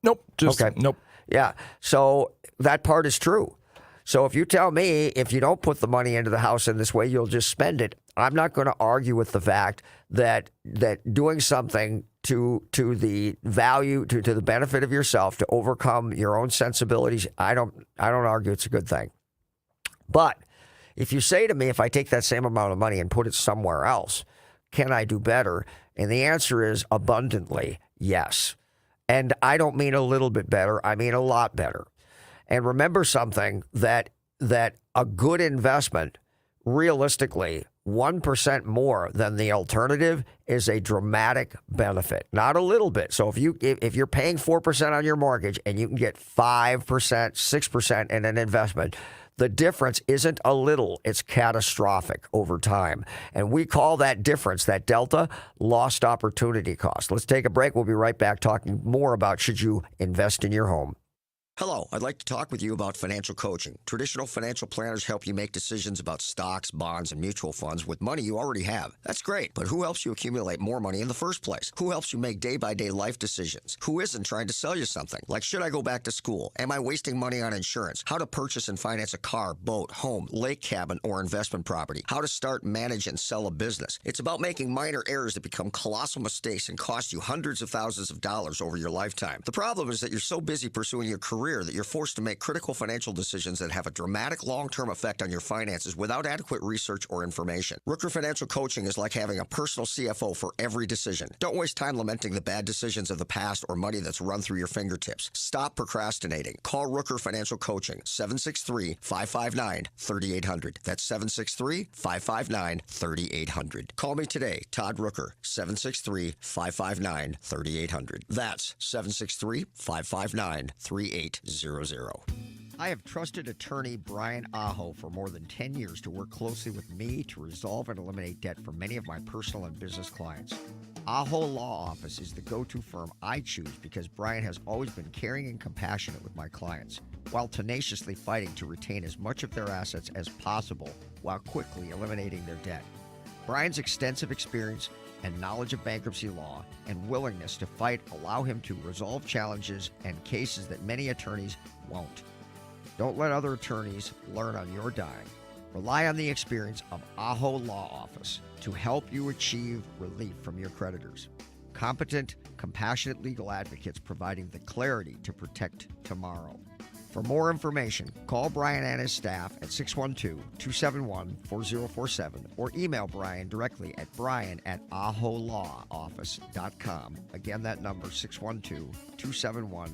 S12: Nope.
S4: Nope. Yeah. So that part is true. So if you tell me if you don't put the money into the house in this way, you'll just spend it, I'm not going to argue with the fact that doing something to the value, to the benefit of yourself, to overcome your own sensibilities, I don't argue it's a good thing. But if you say to me, if I take that same amount of money and put it somewhere else, can I do better? And the answer is abundantly yes. And I don't mean a little bit better. I mean a lot better. And remember something, that a good investment, realistically, 1% more than the alternative is a dramatic benefit, not a little bit. So if you're paying 4% on your mortgage and you can get 5%, 6% in an investment, the difference isn't a little, it's catastrophic over time. And we call that difference, that delta, lost opportunity cost. Let's take a break. We'll be right back talking more about should you invest in your home.
S13: Hello, I'd like to talk with you about financial coaching. Traditional financial planners help you make decisions about stocks, bonds, and mutual funds with money you already have. That's great, but who helps you accumulate more money in the first place? Who helps you make day-by-day life decisions? Who isn't trying to sell you something? Like, should I go back to school? Am I wasting money on insurance? How to purchase and finance a car, boat, home, lake cabin, or investment property? How to start, manage, and sell a business? It's about making minor errors that become colossal mistakes and cost you hundreds of thousands of dollars over your lifetime. The problem is that you're so busy pursuing your career that you're forced to make critical financial decisions that have a dramatic long-term effect on your finances without adequate research or information. Rooker Financial Coaching is like having a personal CFO for every decision. Don't waste time lamenting the bad decisions of the past or money that's run through your fingertips. Stop procrastinating. Call Rooker Financial Coaching, 763-559-3800. That's 763-559-3800. Call me today, Todd Rooker, 763-559-3800. That's 763-559-3800.
S4: I have trusted attorney Brian Aho for more than 10 years to work closely with me to resolve and eliminate debt for many of my personal and business clients. Aho Law Office is the go-to firm I choose because Brian has always been caring and compassionate with my clients, while tenaciously fighting to retain as much of their assets as possible while quickly eliminating their debt. Brian's extensive experience and knowledge of bankruptcy law and willingness to fight allow him to resolve challenges and cases that many attorneys won't. Don't let other attorneys learn on your dime. Rely on the experience of Aho Law Office to help you achieve relief from your creditors. Competent, compassionate legal advocates providing the clarity to protect tomorrow. For more information, call Brian and his staff at 612-271-4047 or email Brian directly at brian@aholawoffice.com. Again, that number, 612-271-4047.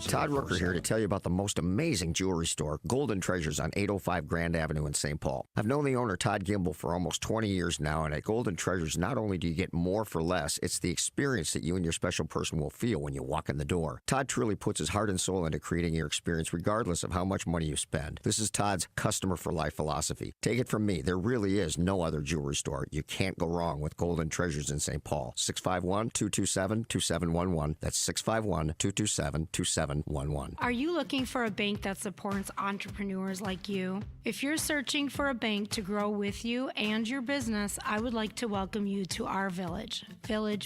S13: Todd Rooker here to tell you about the most amazing jewelry store, Golden Treasures on 805 Grand Avenue in St. Paul. I've known the owner, Todd Gimble, for almost 20 years now, and at Golden Treasures, not only do you get more for less, it's the experience that you and your special person will feel when you walk in the door. Todd truly puts his heart and soul into creating your experience regardless of how much money you spend. This is Todd's customer for life philosophy. Take it from me, there really is no other jewelry store. You can't go wrong with Golden Treasures in St. Paul. 651-227-2711. That's 651-227-2711.
S3: Are you looking for a bank that supports entrepreneurs like you? If you're searching for a bank to grow with you and your business, I would like to welcome you to our Village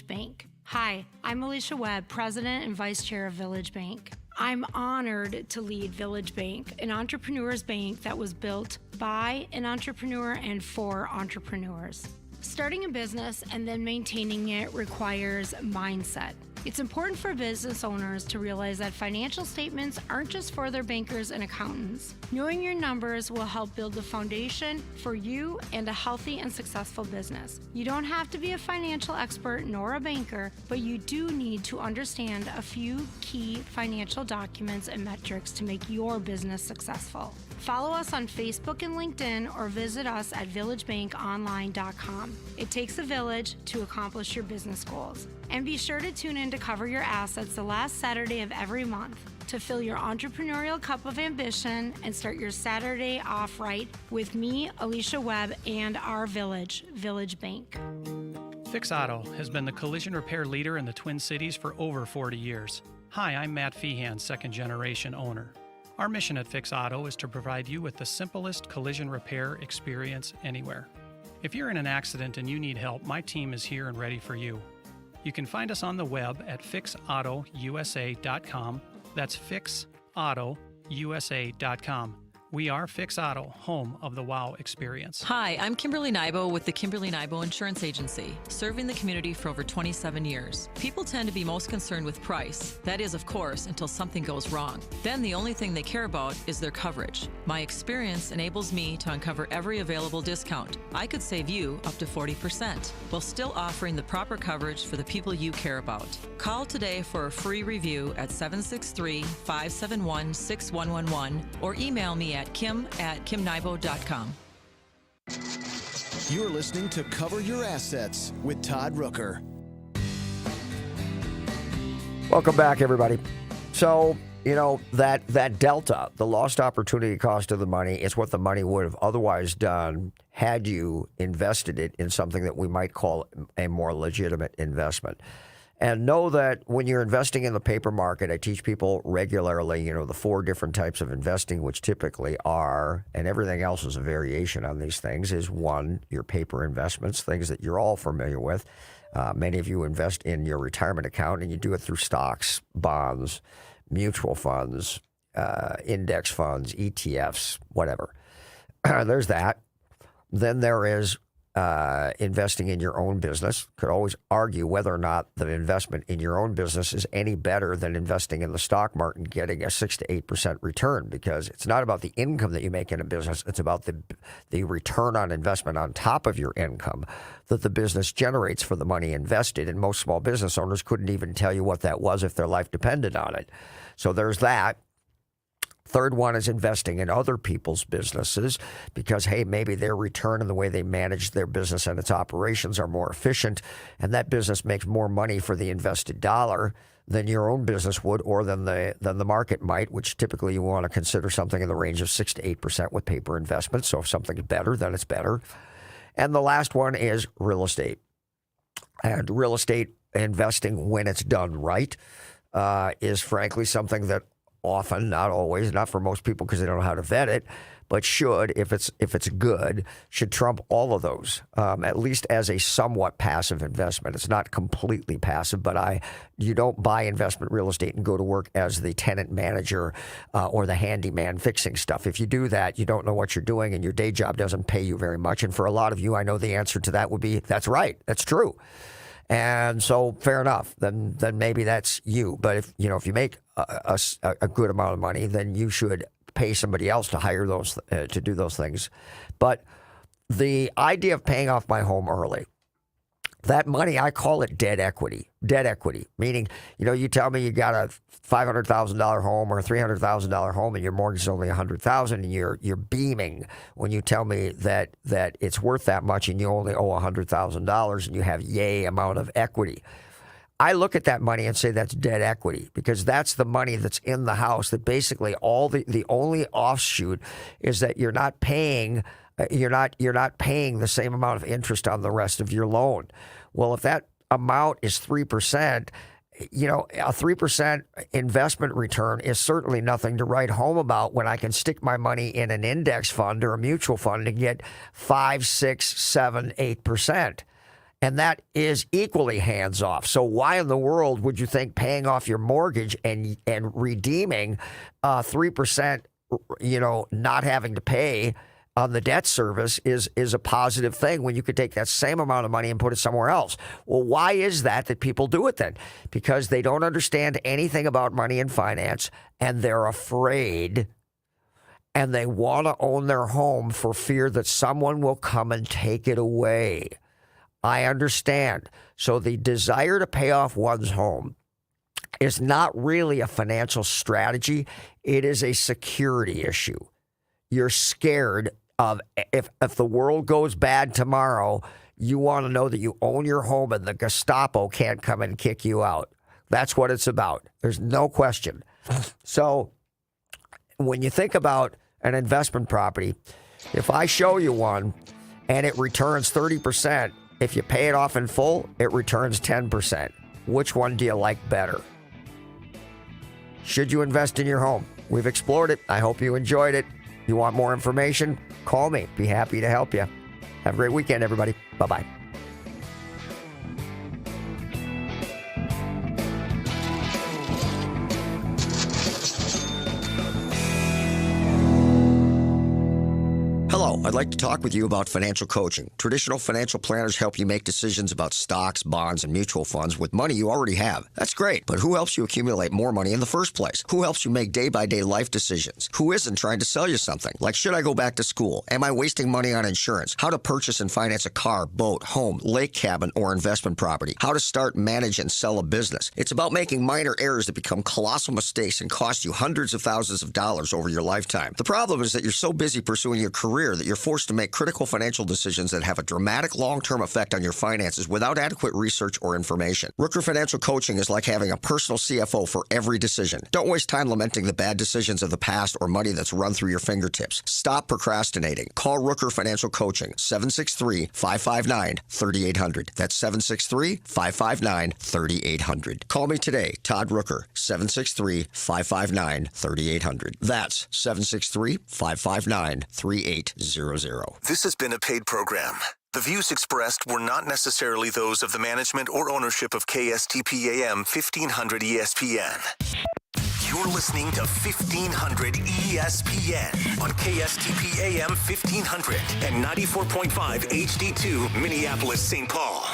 S3: Bank. Hi, I'm Alicia Webb, President and Vice Chair of Village Bank. I'm honored to lead Village Bank, an entrepreneur's bank that was built by an entrepreneur and for entrepreneurs. Starting a business and then maintaining it requires mindset. It's important for business owners to realize that financial statements aren't just for their bankers and accountants. Knowing your numbers will help build the foundation for you and a healthy and successful business. You don't have to be a financial expert nor a banker, but you do need to understand a few key financial documents and metrics to make your business successful. Follow us on Facebook and LinkedIn or visit us at villagebankonline.com. It takes a village to accomplish your business goals. And be sure to tune in to Cover Your Assets the last Saturday of every month to fill your entrepreneurial cup of ambition and start your Saturday off right with me, Alicia Webb, and our Village Bank.
S5: Fix Auto has been the collision repair leader in the Twin Cities for over 40 years. Hi, I'm Matt Feehan, second-generation owner. Our mission at Fix Auto is to provide you with the simplest collision repair experience anywhere. If you're in an accident and you need help, my team is here and ready for you. You can find us on the web at fixautousa.com. That's fixautousa.com. We are Fix Auto, home of the WOW experience.
S9: Hi, I'm Kimberly Nybo with the Kimberly Nybo Insurance Agency, serving the community for over 27 years. People tend to be most concerned with price. That is, of course, until something goes wrong. Then the only thing they care about is their coverage. My experience enables me to uncover every available discount. I could save you up to 40%, while still offering the proper coverage for the people you care about. Call today for a free review at 763-571-6111 or email me at kim@kimnybo.com.
S8: You're listening to Cover Your Assets with Todd Rooker.
S4: Welcome back, everybody. So, that delta, the lost opportunity cost of the money, is what the money would have otherwise done had you invested it in something that we might call a more legitimate investment. And know that when you're investing in the paper market, I teach people regularly, the 4 different types of investing, which typically are, and everything else is a variation on these things, is 1, your paper investments, things that you're all familiar with. Many of you invest in your retirement account, and you do it through stocks, bonds, mutual funds, index funds, ETFs, whatever. There's that. Then there is investing in your own business. Could always argue whether or not the investment in your own business is any better than investing in the stock market and getting a 6 to 8% return, because it's not about the income that you make in a business. It's about the return on investment on top of your income that the business generates for the money invested. And most small business owners couldn't even tell you what that was if their life depended on it. So there's that. Third one is investing in other people's businesses because, hey, maybe their return and the way they manage their business and its operations are more efficient, and that business makes more money for the invested dollar than your own business would, or than the market might, which typically you want to consider something in the range of 6 to 8% with paper investments. So if something's better, then it's better. And the last one is real estate. And real estate investing, when it's done right, is frankly something that often, not always, not for most people because they don't know how to vet it, but should, if it's good, should trump all of those, at least as a somewhat passive investment. It's not completely passive, but you don't buy investment real estate and go to work as the tenant manager or the handyman fixing stuff. If you do that, you don't know what you're doing, and your day job doesn't pay you very much. And for a lot of you, I know the answer to that would be, that's right, that's true. And so, fair enough. Then maybe that's you. But if you make a good amount of money, then you should pay somebody else to hire those to do those things. But the idea of paying off my home early, that money, I call it dead equity. Dead equity, meaning, you tell me you got a $500,000 home or a $300,000 home, and your mortgage is only $100,000, and you're beaming when you tell me that it's worth that much, and you only owe $100,000, and you have yay amount of equity. I look at that money and say that's dead equity, because that's the money that's in the house. That basically the only offshoot is that you're not paying the same amount of interest on the rest of your loan. Well, if that amount is 3%, a 3% investment return is certainly nothing to write home about when I can stick my money in an index fund or a mutual fund and get 5, 6, 7, 8%. And that is equally hands off. So why in the world would you think paying off your mortgage and redeeming 3%, not having to pay on the debt service is a positive thing when you could take that same amount of money and put it somewhere else? Well, why is that people do it then? Because they don't understand anything about money and finance, and they're afraid, and they want to own their home for fear that someone will come and take it away. I understand. So the desire to pay off one's home is not really a financial strategy. It is a security issue. You're scared of if the world goes bad tomorrow, you want to know that you own your home and the Gestapo can't come and kick you out. That's what it's about. There's no question. So when you think about an investment property, if I show you one and it returns 30%, if you pay it off in full, it returns 10%. Which one do you like better? Should you invest in your home? We've explored it. I hope you enjoyed it. You want more information? Call me. Be happy to help you. Have a great weekend, everybody. Bye-bye.
S13: Hello, I'd like to talk with you about financial coaching. Traditional financial planners help you make decisions about stocks, bonds, and mutual funds with money you already have. That's great, but who helps you accumulate more money in the first place? Who helps you make day-by-day life decisions? Who isn't trying to sell you something? Like, should I go back to school? Am I wasting money on insurance? How to purchase and finance a car, boat, home, lake cabin, or investment property? How to start, manage, and sell a business? It's about making minor errors that become colossal mistakes and cost you hundreds of thousands of dollars over your lifetime. The problem is that you're so busy pursuing your career that you're forced to make critical financial decisions that have a dramatic long-term effect on your finances without adequate research or information. Rooker Financial Coaching is like having a personal CFO for every decision. Don't waste time lamenting the bad decisions of the past or money that's run through your fingertips. Stop procrastinating. Call Rooker Financial Coaching, 763-559-3800. That's 763-559-3800. Call me today, Todd Rooker, 763-559-3800. That's 763-559-3800.
S1: This has been a paid program. The views expressed were not necessarily those of the management or ownership of KSTP-AM 1500 ESPN. You're listening to 1500 ESPN on KSTP-AM 1500 and 94.5 HD2 Minneapolis, St. Paul.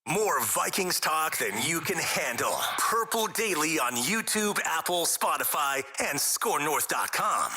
S1: More Vikings talk than you can handle. Purple Daily on YouTube, Apple, Spotify, and ScoreNorth.com.